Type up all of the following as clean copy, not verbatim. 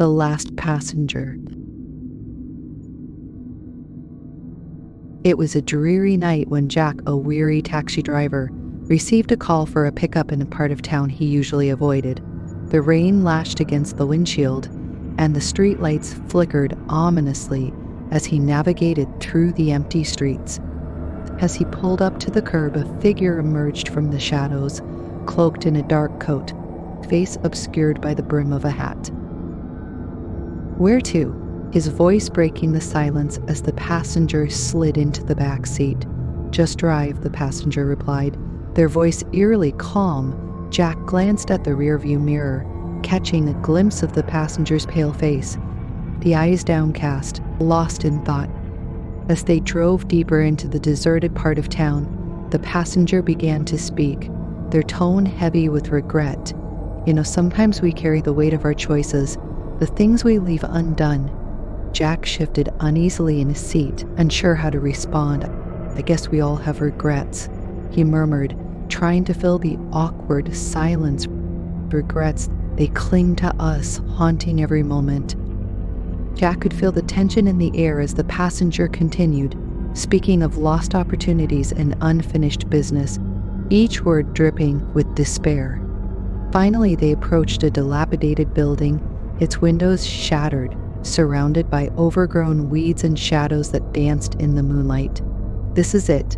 the last passenger. It was a dreary night when Jack, a weary taxi driver, received a call for a pickup in a part of town he usually avoided. The rain lashed against the windshield, and the streetlights flickered ominously as he navigated through the empty streets. As he pulled up to the curb, a figure emerged from the shadows, cloaked in a dark coat, face obscured by the brim of a hat. "Where to?" His voice breaking the silence as the passenger slid into the back seat. "Just drive," the passenger replied, their voice eerily calm. Jack glanced at the rearview mirror, catching a glimpse of the passenger's pale face, the eyes downcast, lost in thought. As they drove deeper into the deserted part of town, the passenger began to speak, their tone heavy with regret. Sometimes we carry the weight of our choices, the things we leave undone." Jack shifted uneasily in his seat, unsure how to respond. "I guess we all have regrets," he murmured, trying to fill the awkward silence. "Regrets, they cling to us, haunting every moment." Jack could feel the tension in the air as the passenger continued, speaking of lost opportunities and unfinished business, each word dripping with despair. Finally, they approached a dilapidated building, its windows shattered, surrounded by overgrown weeds and shadows that danced in the moonlight. "This is it,"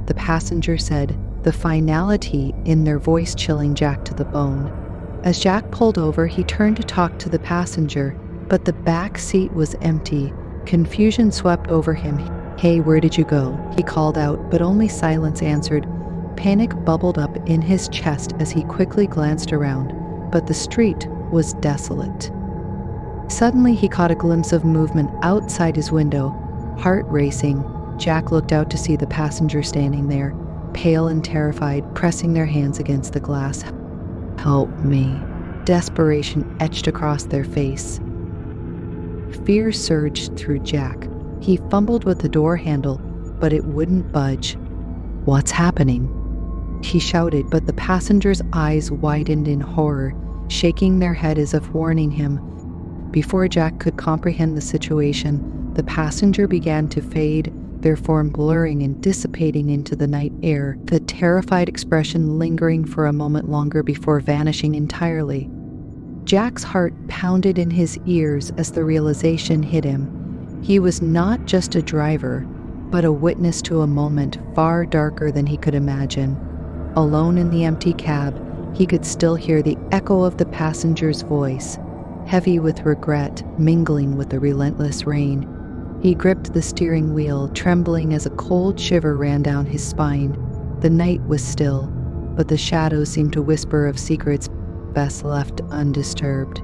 the passenger said, the finality in their voice chilling Jack to the bone. As Jack pulled over, he turned to talk to the passenger, but the back seat was empty. Confusion swept over him. "Hey, where did you go?" he called out, but only silence answered. Panic bubbled up in his chest as he quickly glanced around, but the street was desolate. Suddenly, he caught a glimpse of movement outside his window. Heart racing, Jack looked out to see the passenger standing there, pale and terrified, pressing their hands against the glass. "Help me." Desperation etched across their face. Fear surged through Jack. He fumbled with the door handle, but it wouldn't budge. "What's happening?" he shouted, but the passenger's eyes widened in horror, shaking their head as if warning him. Before Jack could comprehend the situation, the passenger began to fade, their form blurring and dissipating into the night air, the terrified expression lingering for a moment longer before vanishing entirely. Jack's heart pounded in his ears as the realization hit him. He was not just a driver, but a witness to a moment far darker than he could imagine. Alone in the empty cab, he could still hear the echo of the passenger's voice, heavy with regret, mingling with the relentless rain. He gripped the steering wheel, trembling as a cold shiver ran down his spine. The night was still, but the shadows seemed to whisper of secrets best left undisturbed.